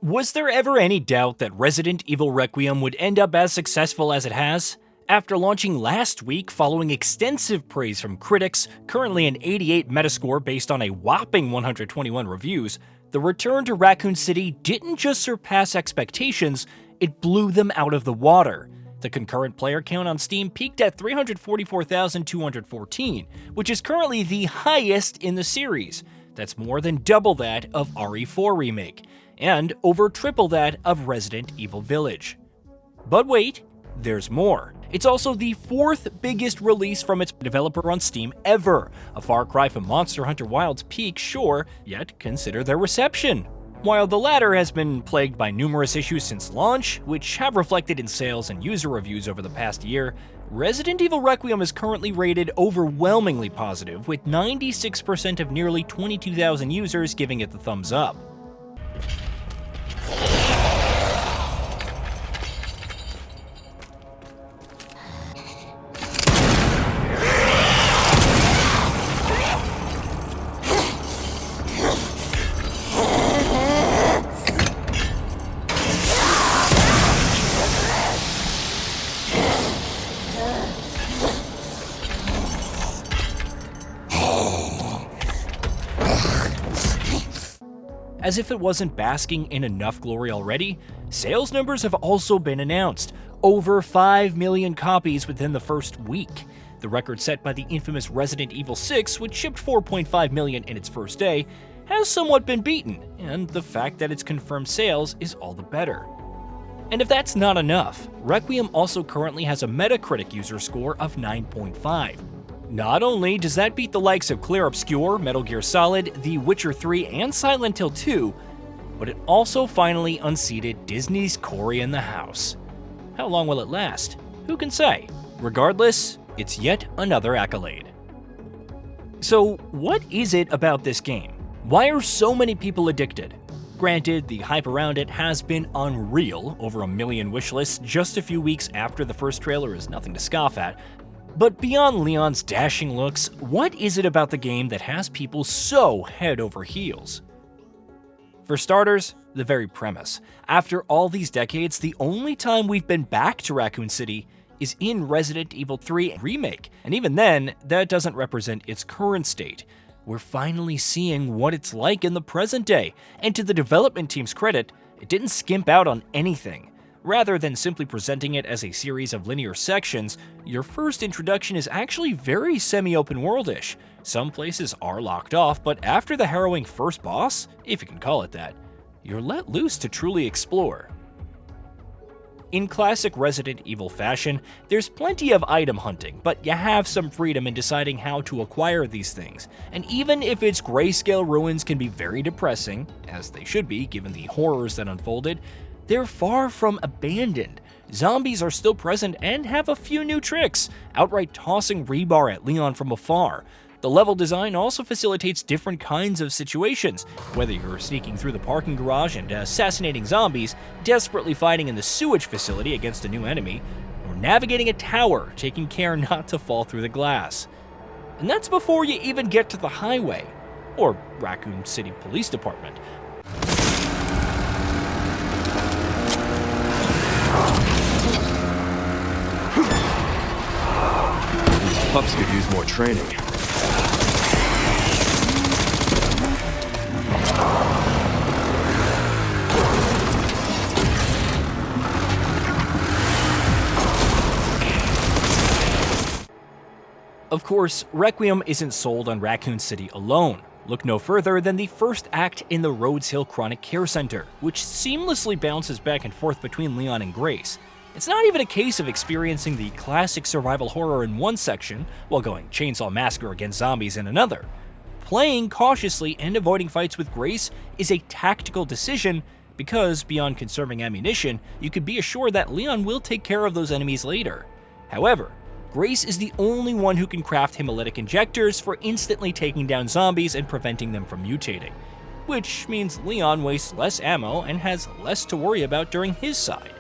Was there ever any doubt that Resident Evil Requiem would end up as successful as it has? After launching last week following extensive praise from critics, currently an 88 Metascore based on a whopping 121 reviews, the return to Raccoon City didn't just surpass expectations, it blew them out of the water. The concurrent player count on Steam peaked at 344,214, which is currently the highest in the series. That's more than double that of RE4 Remake, and over triple that of Resident Evil Village. But wait, there's more. It's also the fourth biggest release from its developer on Steam ever, a far cry from Monster Hunter Wilds' peak, sure, yet consider their reception. While the latter has been plagued by numerous issues since launch, which have reflected in sales and user reviews over the past year, Resident Evil Requiem is currently rated overwhelmingly positive, with 96% of nearly 22,000 users giving it the thumbs up. As if it wasn't basking in enough glory already, sales numbers have also been announced. Over 5 million copies within the first week. The record set by the infamous Resident Evil 6, which shipped 4.5 million in its first day, has somewhat been beaten, and the fact that it's confirmed sales is all the better. And if that's not enough, Requiem also currently has a Metacritic user score of 9.5. Not only does that beat the likes of Clair Obscur, Metal Gear Solid, The Witcher 3, and Silent Hill 2, but it also finally unseated Disney's Cory in the House. How long will it last? Who can say? Regardless, it's yet another accolade. So, what is it about this game? Why are so many people addicted? Granted, the hype around it has been unreal, over 1 million wishlists just a few weeks after the first trailer is nothing to scoff at. But beyond Leon's dashing looks, what is it about the game that has people so head over heels? For starters, the very premise. After all these decades, the only time we've been back to Raccoon City is in Resident Evil 3 Remake, and even then, that doesn't represent its current state. We're finally seeing what it's like in the present day, and to the development team's credit, it didn't skimp out on anything. Rather than simply presenting it as a series of linear sections, your first introduction is actually very semi-open world-ish. Some places are locked off, but after the harrowing first boss, if you can call it that, you're let loose to truly explore. In classic Resident Evil fashion, there's plenty of item hunting, but you have some freedom in deciding how to acquire these things. And even if its grayscale ruins can be very depressing, as they should be given the horrors that unfolded, they're far from abandoned. Zombies are still present and have a few new tricks, outright tossing rebar at Leon from afar. The level design also facilitates different kinds of situations, whether you're sneaking through the parking garage and assassinating zombies, desperately fighting in the sewage facility against a new enemy, or navigating a tower, taking care not to fall through the glass. And that's before you even get to the highway, or Raccoon City Police Department. Pups could use more training. Of course, Requiem isn't sold on Raccoon City alone. Look no further than the first act in the Rhodes Hill Chronic Care Center, which seamlessly bounces back and forth between Leon and Grace. It's not even a case of experiencing the classic survival horror in one section while going Chainsaw Massacre against zombies in another. Playing cautiously and avoiding fights with Grace is a tactical decision because, beyond conserving ammunition, you can be assured that Leon will take care of those enemies later. However, Grace is the only one who can craft hemolytic injectors for instantly taking down zombies and preventing them from mutating, which means Leon wastes less ammo and has less to worry about during his side.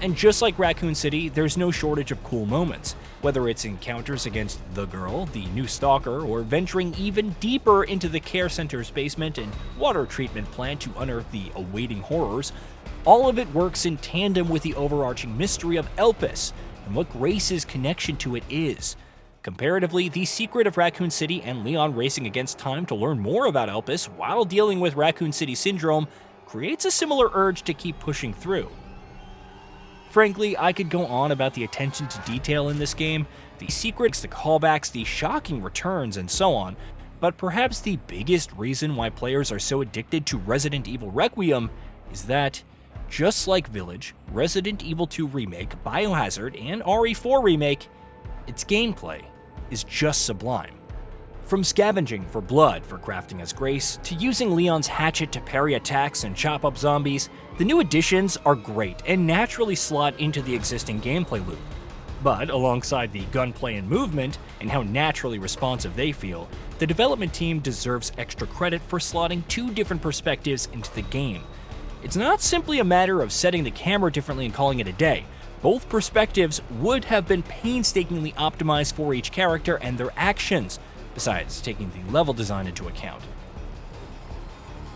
And just like Raccoon City, there's no shortage of cool moments. whether it's encounters against the girl, the new stalker, or venturing even deeper into the care center's basement and water treatment plant to unearth the awaiting horrors. All of it works in tandem with the overarching mystery of Elpis and what Grace's connection to it is. Comparatively, the secret of Raccoon City and Leon racing against time to learn more about Elpis while dealing with Raccoon City syndrome creates a similar urge to keep pushing through. Frankly, I could go on about the attention to detail in this game, the secrets, the callbacks, the shocking returns, and so on, but perhaps the biggest reason why players are so addicted to Resident Evil Requiem is that, just like Village, Resident Evil 2 Remake, Biohazard, and RE4 Remake, its gameplay is just sublime. From scavenging for blood for crafting as Grace, to using Leon's hatchet to parry attacks and chop up zombies, the new additions are great and naturally slot into the existing gameplay loop. But alongside the gunplay and movement, and how naturally responsive they feel, the development team deserves extra credit for slotting two different perspectives into the game. It's not simply a matter of setting the camera differently and calling it a day. Both perspectives would have been painstakingly optimized for each character and their actions, besides taking the level design into account.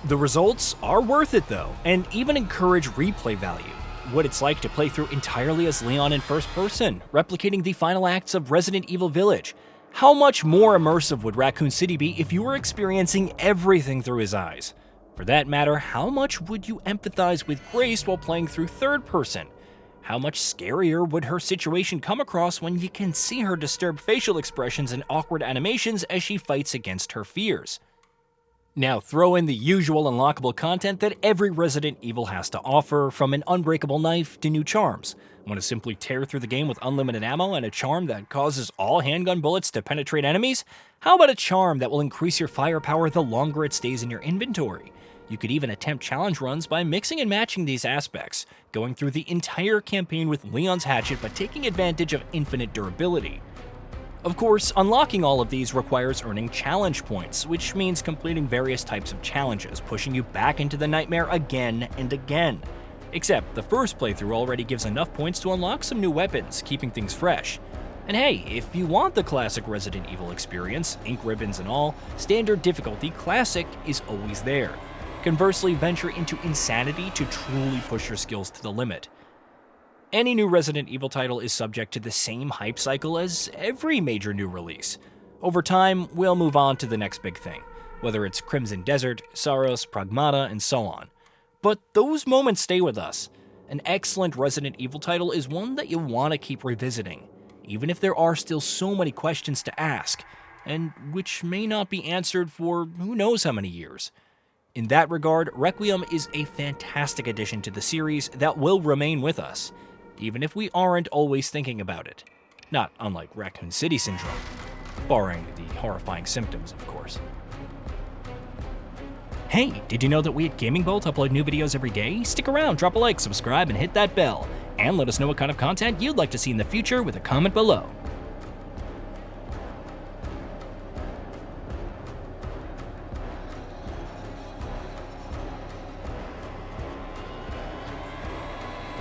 The results are worth it though, and even encourage replay value. What it's like to play through entirely as Leon in first person, replicating the final acts of Resident Evil Village. How much more immersive would Raccoon City be if you were experiencing everything through his eyes? For that matter, how much would you empathize with Grace while playing through third person? How much scarier would her situation come across when you can see her disturbed facial expressions and awkward animations as she fights against her fears? Now throw in the usual unlockable content that every Resident Evil has to offer, from an unbreakable knife to new charms. Want to simply tear through the game with unlimited ammo and a charm that causes all handgun bullets to penetrate enemies? How about a charm that will increase your firepower the longer it stays in your inventory? You could even attempt challenge runs by mixing and matching these aspects, going through the entire campaign with Leon's hatchet but taking advantage of infinite durability. Of course, unlocking all of these requires earning challenge points, which means completing various types of challenges, pushing you back into the nightmare again and again. Except the first playthrough already gives enough points to unlock some new weapons, keeping things fresh. And hey, if you want the classic Resident Evil experience, ink ribbons and all, standard difficulty Classic is always there. Conversely, venture into Insanity to truly push your skills to the limit. Any new Resident Evil title is subject to the same hype cycle as every major new release. Over time, we'll move on to the next big thing, whether it's Crimson Desert, Saros, Pragmata, and so on. But those moments stay with us. An excellent Resident Evil title is one that you want to keep revisiting, even if there are still so many questions to ask, and which may not be answered for who knows how many years. In that regard, Requiem is a fantastic addition to the series that will remain with us, even if we aren't always thinking about it. Not unlike Raccoon City syndrome, barring the horrifying symptoms, of course. Hey, did you know that we at GamingBolt upload new videos every day? Stick around, drop a like, subscribe, and hit that bell. And let us know what kind of content you'd like to see in the future with a comment below.